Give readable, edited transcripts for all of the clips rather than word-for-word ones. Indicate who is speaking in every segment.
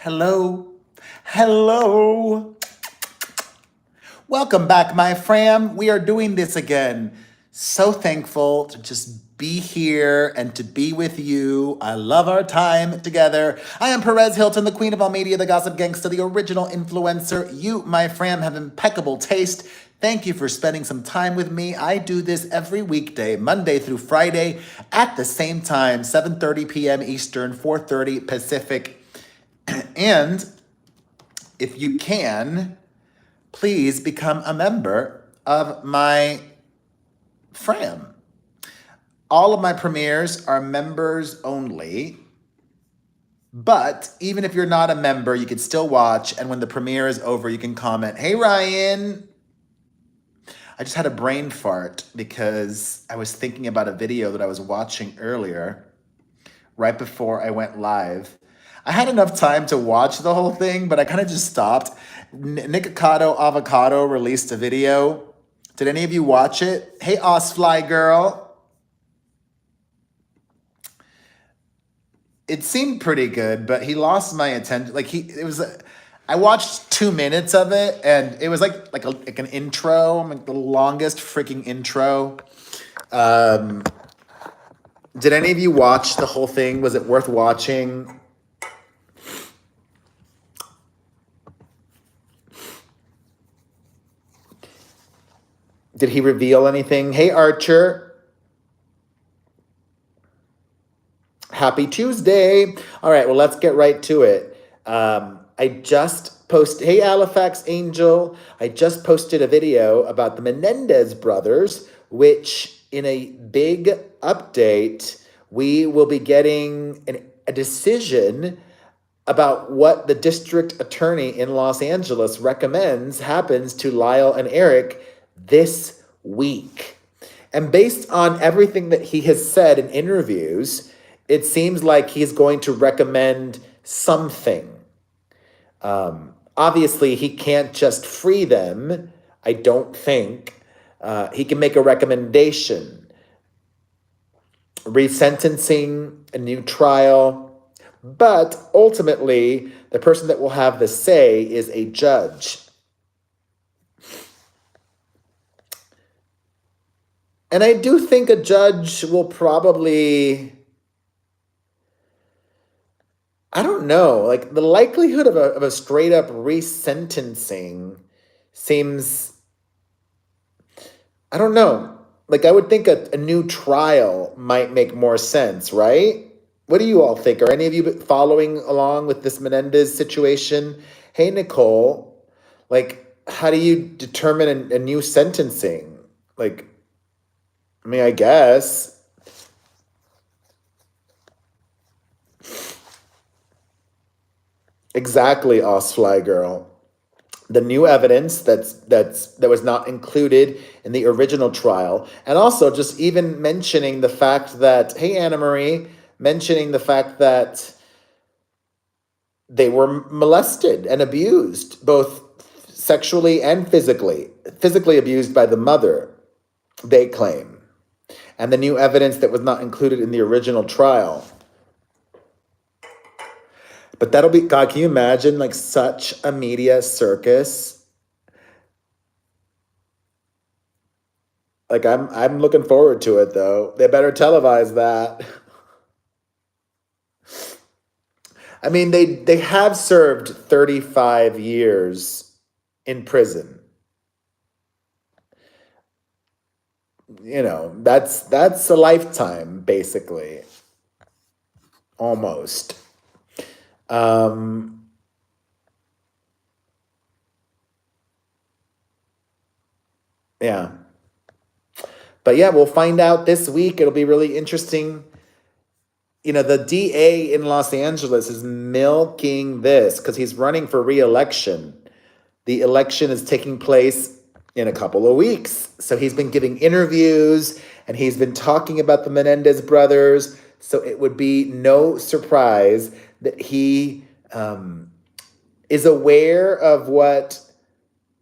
Speaker 1: Hello. Hello. Welcome back, my fam. We are doing this again. So thankful to just be here and to be with you. I love our time together. I am Perez Hilton, the queen of all media, the gossip gangster, the original influencer. You, my fam, have impeccable taste. Thank you for spending some time with me. I do this every weekday, Monday through Friday, at the same time, 7:30 p.m. Eastern, 4:30 Pacific. And if you can, please become a member of my fram. All of my premieres are members only, but even if you're not a member, you can still watch. And when the premiere is over, you can comment, "Hey, Ryan." I just had a brain fart because I was thinking about a video that I was watching earlier, right before I went live. I had enough time to watch the whole thing, but I kind of just stopped. Nikocado Avocado released a video. Did any of you watch it? Hey, Osfly girl. It seemed pretty good, but he lost my attention. I watched 2 minutes of it, and it was like an intro, like the longest freaking intro. Did any of you watch the whole thing? Was it worth watching? Did he reveal anything? Hey, Archer. Happy Tuesday. All right, well, let's get right to it. I just posted, hey, Halifax Angel. I just posted a video about the Menendez brothers, which in a big update, we will be getting a decision about what the district attorney in Los Angeles recommends happens to Lyle and Eric this week. And based on everything that he has said in interviews, it seems like he's going to recommend something. Obviously, he can't just free them, I don't think. He can make a recommendation. Resentencing, a new trial. But ultimately, the person that will have the say is a judge. And I do think a judge will probably, I don't know, like the likelihood of a straight up resentencing seems, I don't know. Like I would think a new trial might make more sense, right? What do you all think? Are any of you following along with this Menendez situation? Hey, Nicole, like how do you determine a new sentencing? Like, I mean, I guess. Exactly, Osfly girl. The new evidence that was not included in the original trial, and also just even mentioning the fact that, hey, Anna Marie, mentioning the fact that they were molested and abused, both sexually and physically abused by the mother, they claim, and the new evidence that was not included in the original trial. But that'll be, God, can you imagine like such a media circus? Like I'm looking forward to it though. They better televise that. I mean, they have served 35 years in prison. You know, that's a lifetime, basically. Almost. Yeah. But yeah, we'll find out this week. It'll be really interesting. You know, the DA in Los Angeles is milking this because he's running for re-election. The election is taking place in a couple of weeks. So he's been giving interviews and he's been talking about the Menendez brothers. So it would be no surprise that he is aware of what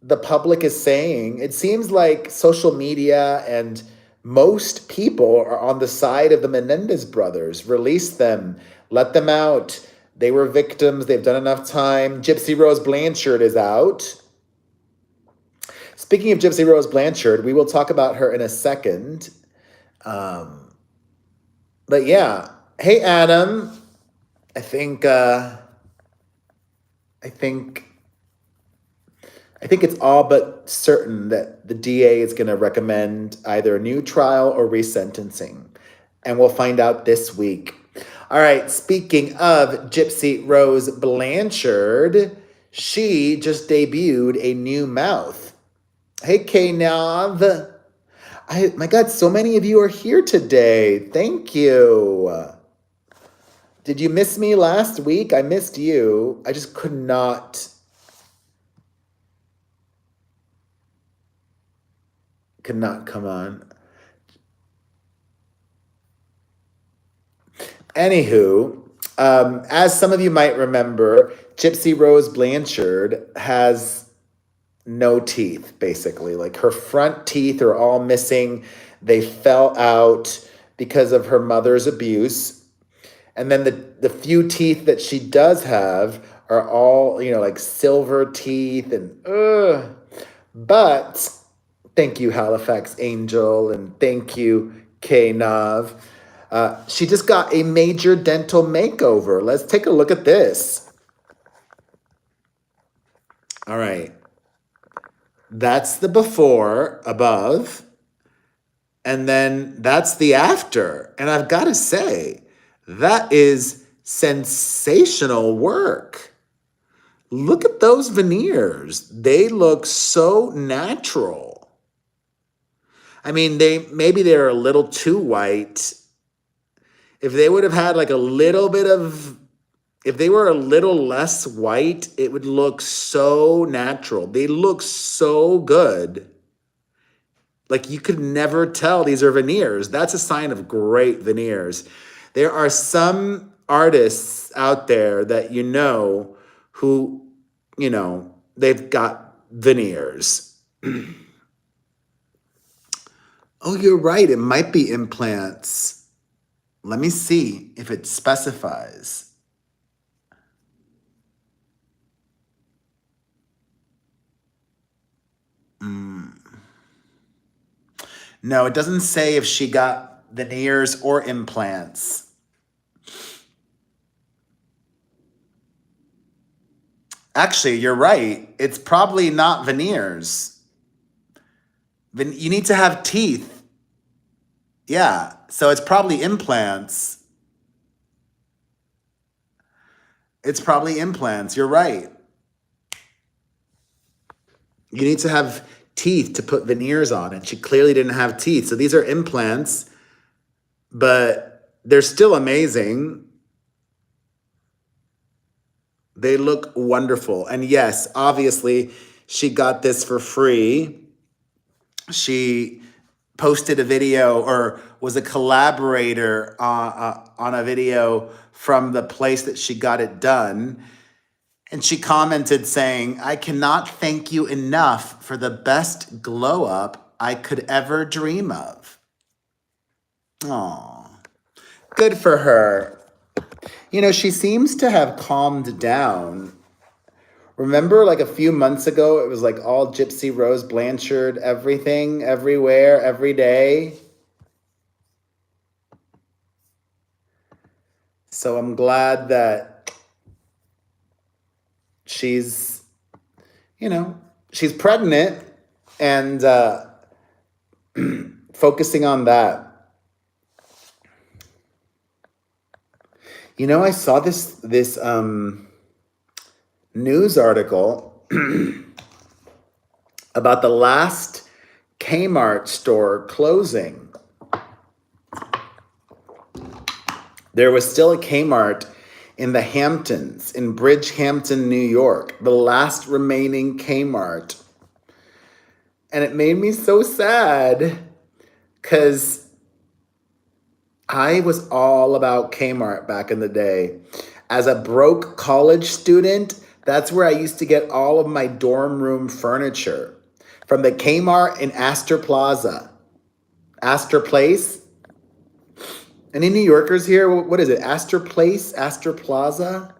Speaker 1: the public is saying. It seems like social media and most people are on the side of the Menendez brothers. Release them, let them out. They were victims. They've done enough time. Gypsy Rose Blanchard is out. Speaking of Gypsy Rose Blanchard, we will talk about her in a second. But yeah. Hey, Adam. I think it's all but certain that the DA is going to recommend either a new trial or resentencing. And we'll find out this week. All right, speaking of Gypsy Rose Blanchard, she just debuted a new mouth. Hey, K-Nav. My God, so many of you are here today. Thank you. Did you miss me last week? I missed you. I just could not come on. Anywho, as some of you might remember, Gypsy Rose Blanchard has no teeth, basically. Like her front teeth are all missing. They fell out because of her mother's abuse. And then the few teeth that she does have are all, like silver teeth and But thank you, Halifax Angel, and thank you, K-Nav. She just got a major dental makeover. Let's take a look at this. All right. That's the before above. And then that's the after. And I've got to say, that is sensational work. Look at those veneers. They look so natural. I mean, maybe they're a little too white. If they would have had like a little bit of, if they were a little less white, it would look so natural. They look so good. Like you could never tell these are veneers. That's a sign of great veneers. There are some artists out there that who, they've got veneers. Oh, you're right. It might be implants. Let me see if it specifies. No, it doesn't say if she got veneers or implants. Actually, you're right. It's probably not veneers. You need to have teeth. Yeah, so it's probably implants. It's probably implants. You're right. You need to have teeth to put veneers on, and she clearly didn't have teeth. So these are implants, but they're still amazing. They look wonderful. And yes, obviously, she got this for free. She posted a video or was a collaborator on a video from the place that she got it done. And she commented saying, "I cannot thank you enough for the best glow up I could ever dream of." Aw, good for her. She seems to have calmed down. Remember, like a few months ago, it was like all Gypsy Rose Blanchard, everything, everywhere, every day. So I'm glad that she's pregnant and focusing on that. I saw this news article about the last Kmart store closing. There was still a Kmart in the Hamptons, in Bridgehampton, New York, the last remaining Kmart. And it made me so sad because I was all about Kmart back in the day. As a broke college student, that's where I used to get all of my dorm room furniture. From the Kmart in Astor Plaza. Astor Place? Any New Yorkers here? What is it? Astor Place? Astor Plaza?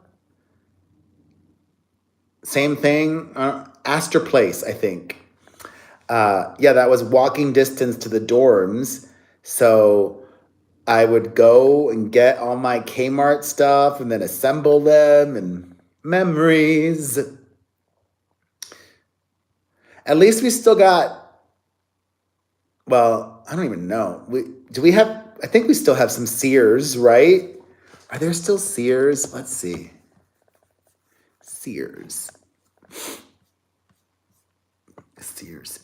Speaker 1: Same thing. Astor Place, I think. Yeah, that was walking distance to the dorms. So I would go and get all my Kmart stuff and then assemble them and memories. At least we still got, well, I don't even know. I think we still have some Sears, right? Are there still Sears? Let's see. Sears. Sears.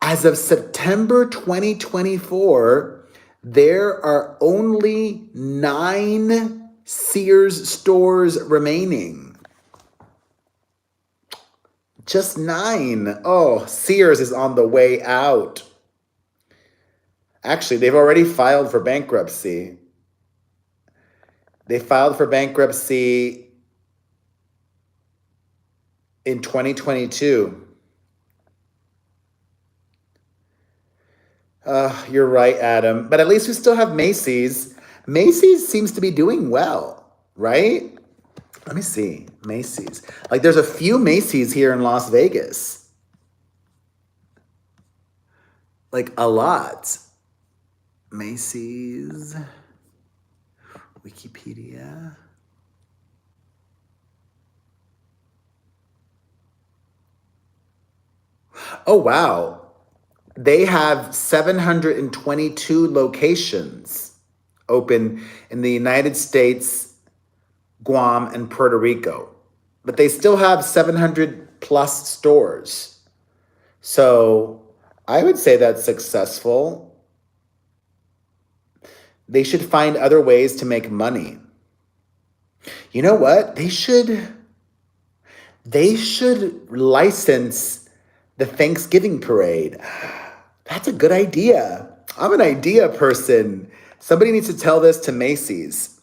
Speaker 1: As of September 2024, there are only 9 Sears stores remaining. Just 9. Oh, Sears is on the way out. Actually, they've already filed for bankruptcy. They filed for bankruptcy in 2022. You're right, Adam. But at least we still have Macy's. Macy's seems to be doing well, right? Let me see. Macy's. Like, there's a few Macy's here in Las Vegas. Like, a lot. Macy's. Wikipedia. Oh, wow. They have 722 locations open in the United States, Guam, and Puerto Rico. But they still have 700 plus stores. So I would say that's successful. They should find other ways to make money. You know what? They should license the Thanksgiving parade. That's a good idea. I'm an idea person. Somebody needs to tell this to Macy's.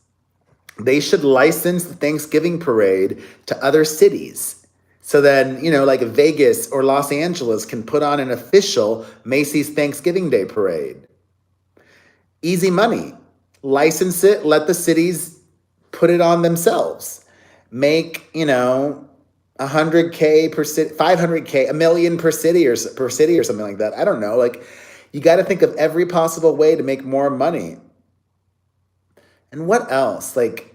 Speaker 1: They should license the Thanksgiving parade to other cities. So then, like Vegas or Los Angeles can put on an official Macy's Thanksgiving Day parade. Easy money. License it, let the cities put it on themselves. Make, 100K per city, 500K, $1 million per city or something like that. I don't know. Like, you got to think of every possible way to make more money. And what else? Like,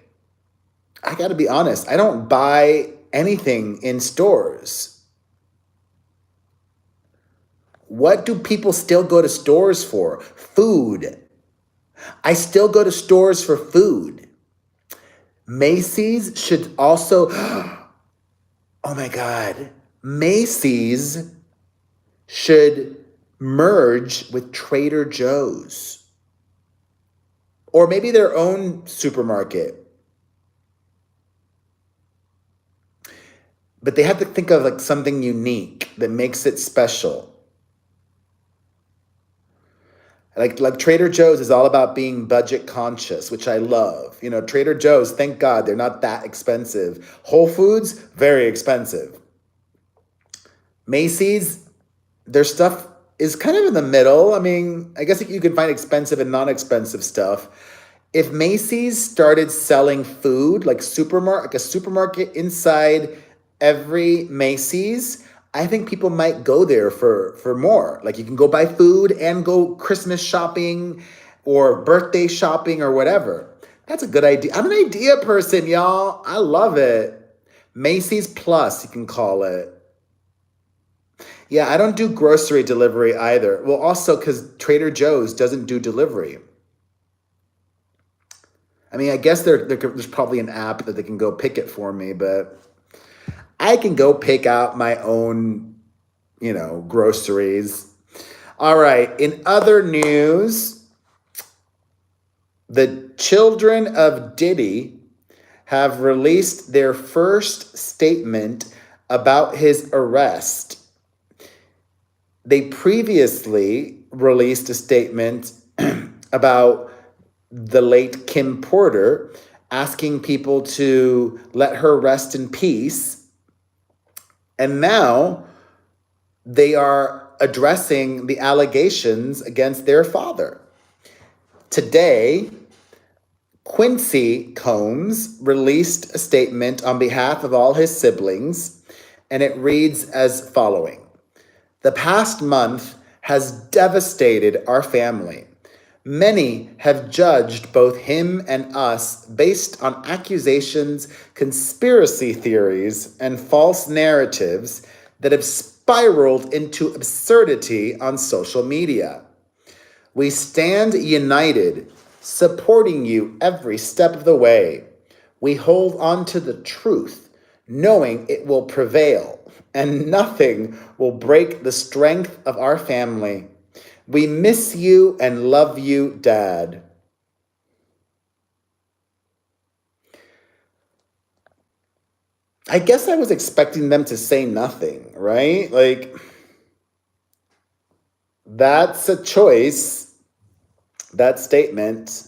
Speaker 1: I got to be honest. I don't buy anything in stores. What do people still go to stores for? Food. I still go to stores for food. Macy's should also... Oh my God. Macy's should merge with Trader Joe's. Or maybe their own supermarket. But they have to think of like something unique that makes it special. Like Trader Joe's is all about being budget conscious, which I love. Trader Joe's, thank God, they're not that expensive. Whole Foods, very expensive. Macy's, their stuff is kind of in the middle. I mean, I guess you can find expensive and non-expensive stuff. If Macy's started selling food, like a supermarket inside every Macy's, I think people might go there for more. Like, you can go buy food and go Christmas shopping or birthday shopping or whatever. That's a good idea. I'm an idea person, y'all. I love it. Macy's Plus, you can call it. Yeah, I don't do grocery delivery either. Well, also because Trader Joe's doesn't do delivery. I mean, I guess there's probably an app that they can go pick it for me, but I can go pick out my own, groceries. All right. In other news, the children of Diddy have released their first statement about his arrest. They previously released a statement about the late Kim Porter, asking people to let her rest in peace. And now they are addressing the allegations against their father. Today, Quincy Combs released a statement on behalf of all his siblings, and it reads as following. The past month has devastated our family. Many have judged both him and us based on accusations, conspiracy theories, and false narratives that have spiraled into absurdity on social media. We stand united, supporting you every step of the way. We hold on to the truth, knowing it will prevail, and nothing will break the strength of our family. We miss you and love you, Dad. I guess I was expecting them to say nothing, right? Like, that's a choice, that statement.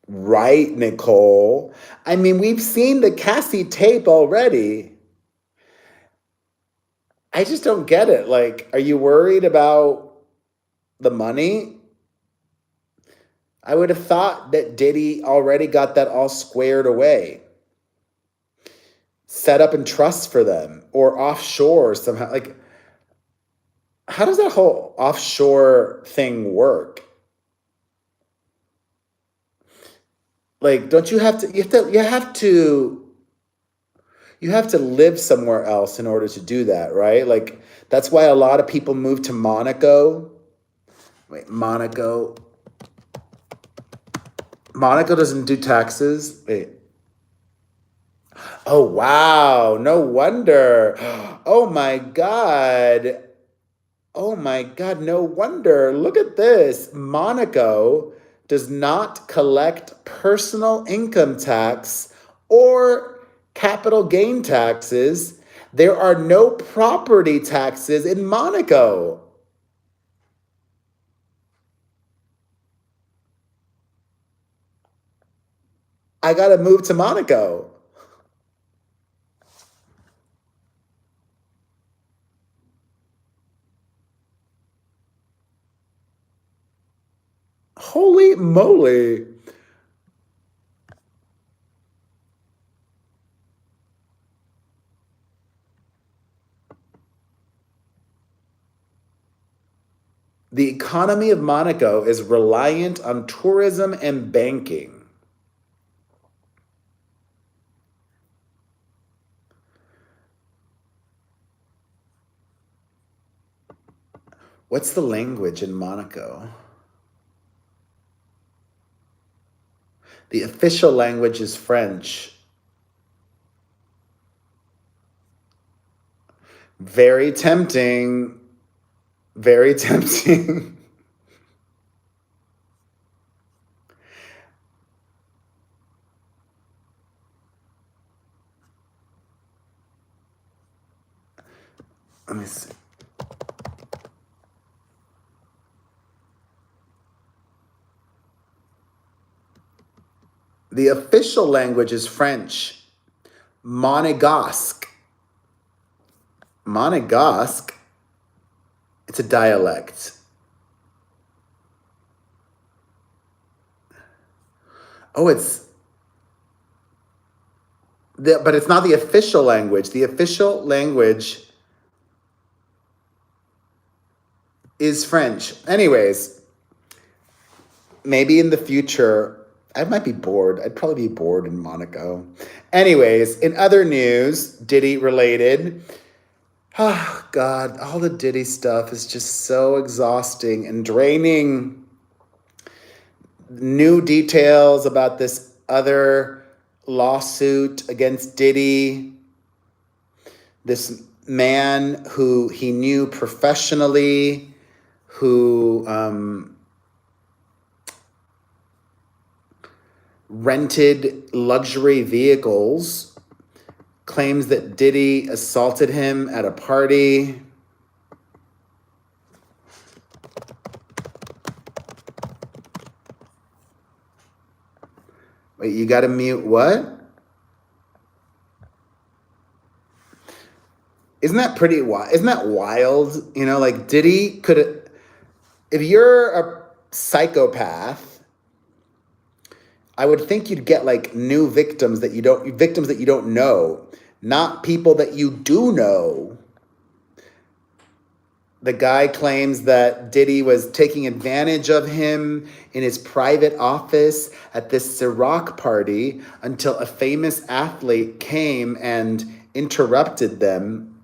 Speaker 1: Right, Nicole. I mean, we've seen the Cassie tape already. I just don't get it. Like, are you worried about the money? I would have thought that Diddy already got that all squared away, set up in trust for them or offshore somehow. Like, how does that whole offshore thing work? Like, don't you have to, you have to live somewhere else in order to do that, right? Like, that's why a lot of people move to Monaco. Wait, Monaco. Monaco doesn't do taxes. Wait. Oh, wow. No wonder. Oh, my God. Oh, my God. No wonder. Look at this. Monaco does not collect personal income tax or capital gain taxes. There are no property taxes in Monaco. I got to move to Monaco. Holy moly. The economy of Monaco is reliant on tourism and banking. What's the language in Monaco? The official language is French. Very tempting. Very tempting. Let me see. The official language is French. Monegasque. Monegasque. It's a dialect. Oh, but it's not the official language. The official language is French. Anyways, maybe in the future, I might be bored. I'd probably be bored in Monaco. Anyways, in other news, Diddy related. Oh, God, all the Diddy stuff is just so exhausting and draining. New details about this other lawsuit against Diddy. This man who he knew professionally, who rented luxury vehicles, claims that Diddy assaulted him at a party. Wait, you gotta mute what? Isn't that pretty wild? Isn't that wild? You know, like Diddy could have, if you're a psychopath, I would think you'd get like new victims that you don't know, not people that you do know. The guy claims that Diddy was taking advantage of him in his private office at this Ciroc party until a famous athlete came and interrupted them.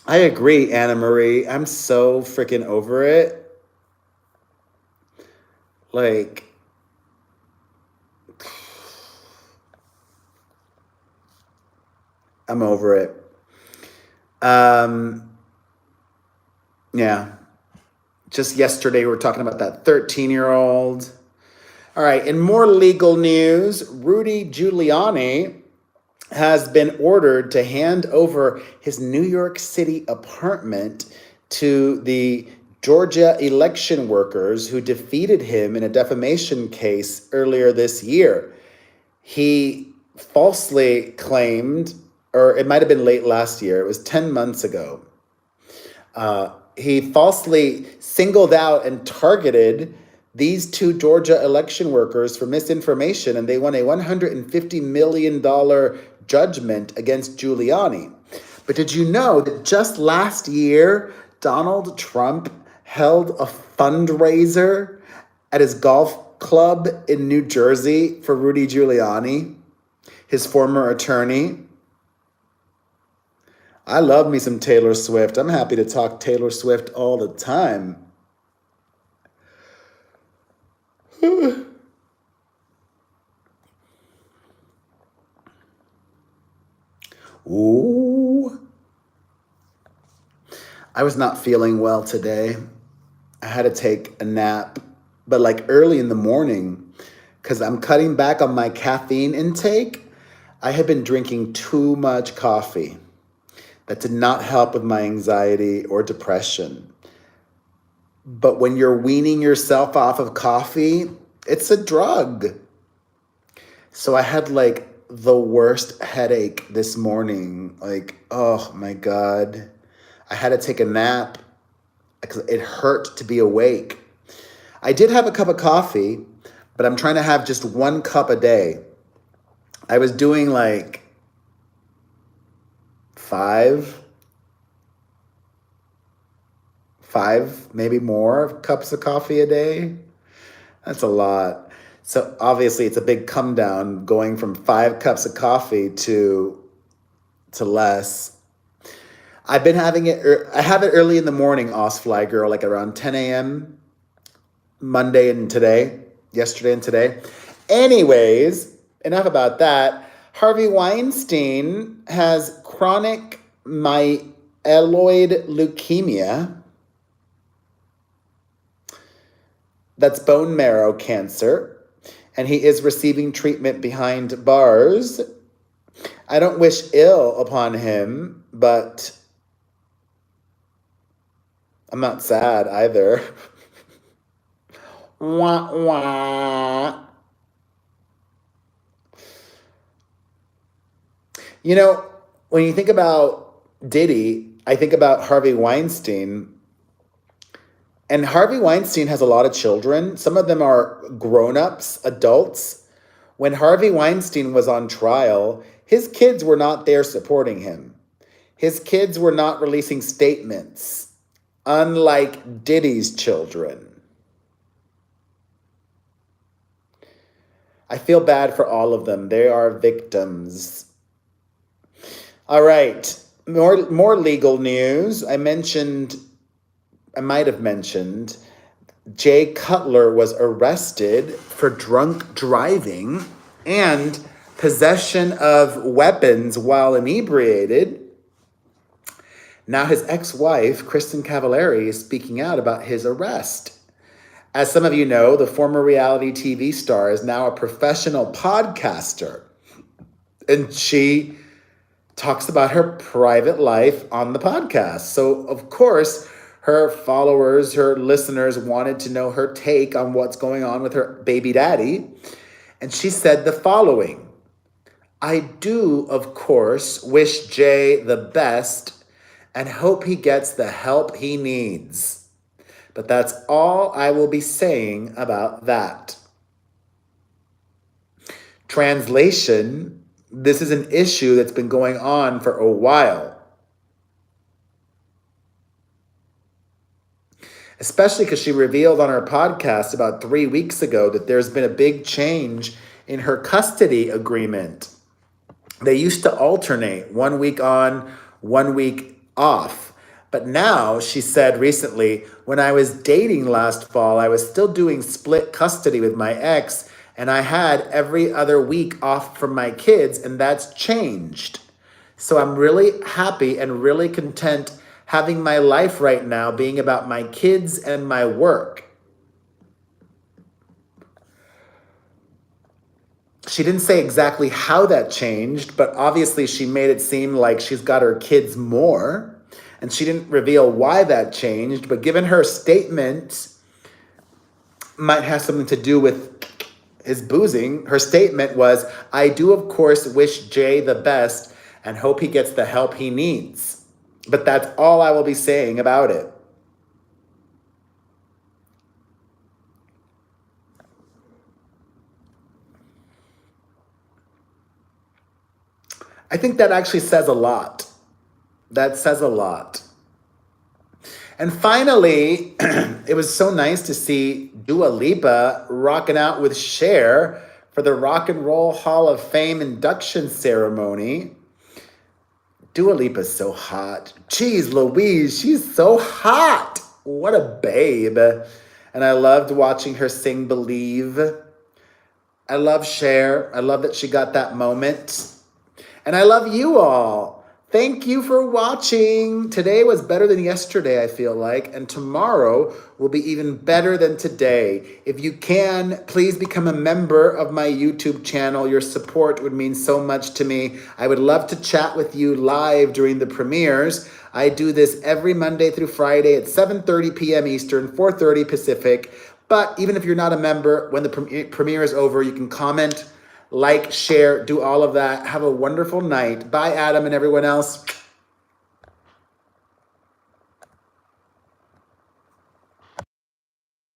Speaker 1: I agree, Anna Marie. I'm so freaking over it. Like, I'm over it. Yeah. Just yesterday, we were talking about that 13-year-old. All right, in more legal news, Rudy Giuliani has been ordered to hand over his New York City apartment to the Georgia election workers who defeated him in a defamation case earlier this year. He falsely claimed, or it might have been late last year, it was 10 months ago. He falsely singled out and targeted these two Georgia election workers for misinformation, and they won a $150 million judgment against Giuliani. But did you know that just last year, Donald Trump held a fundraiser at his golf club in New Jersey for Rudy Giuliani, his former attorney? I love me some Taylor Swift. I'm happy to talk Taylor Swift all the time. Ooh. I was not feeling well today. I had to take a nap, but like early in the morning, because I'm cutting back on my caffeine intake. I had been drinking too much coffee. That did not help with my anxiety or depression. But when you're weaning yourself off of coffee, it's a drug. So I had like the worst headache this morning. Like, oh my God. I had to take a nap because it hurt to be awake. I did have a cup of coffee, but I'm trying to have just 1 cup a day. I was doing like 5, maybe more cups of coffee a day. That's a lot. So obviously it's a big come down going from 5 cups of coffee to less. I've been having it, I have it early in the morning, Osfly girl, like around 10 a.m. Monday and today, yesterday and today. Anyways, enough about that. Harvey Weinstein has chronic myeloid leukemia. That's bone marrow cancer. And he is receiving treatment behind bars. I don't wish ill upon him, but I'm not sad either. Wah, wah. You know, when you think about Diddy, I think about Harvey Weinstein. And Harvey Weinstein has a lot of children. Some of them are grown-ups, adults. When Harvey Weinstein was on trial, his kids were not there supporting him. His kids were not releasing statements, unlike Diddy's children. I feel bad for all of them. They are victims. All right, more legal news. I might have mentioned, Jay Cutler was arrested for drunk driving and possession of weapons while inebriated. Now his ex-wife, Kristen Cavallari, is speaking out about his arrest. As some of you know, the former reality TV star is now a professional podcaster. And she talks about her private life on the podcast. So, of course, her followers, her listeners wanted to know her take on what's going on with her baby daddy. And she said the following: I do, of course, wish Jay the best and hope he gets the help he needs. But that's all I will be saying about that. Translation, this is an issue that's been going on for a while. Especially because she revealed on her podcast about 3 weeks ago that there's been a big change in her custody agreement. They used to alternate 1 week on, 1 week off. But now, she said recently, when I was dating last fall, I was still doing split custody with my ex, and I had every other week off from my kids, and that's changed. So I'm really happy and really content having my life right now being about my kids and my work. She didn't say exactly how that changed, but obviously she made it seem like she's got her kids more, and she didn't reveal why that changed, but given her statement might have something to do with his boozing. Her statement was, I do of course wish Jay the best and hope he gets the help he needs. But that's all I will be saying about it. I think that actually says a lot. That says a lot. And finally, it was so nice to see Dua Lipa rocking out with Cher for the Rock and Roll Hall of Fame induction ceremony. Dua Lipa's so hot. Jeez Louise, she's so hot. What a babe. And I loved watching her sing Believe. I love Cher. I love that she got that moment. And I love you all. Thank you for watching. Today was better than yesterday, I feel like. And tomorrow will be even better than today. If you can, please become a member of my YouTube channel. Your support would mean so much to me. I would love to chat with you live during the premieres. I do this every Monday through Friday at 7:30 p.m. Eastern, 4:30 Pacific. But even if you're not a member, when the premiere is over, you can comment, like, share, do all of that. Have a wonderful night. Bye, Adam and everyone else.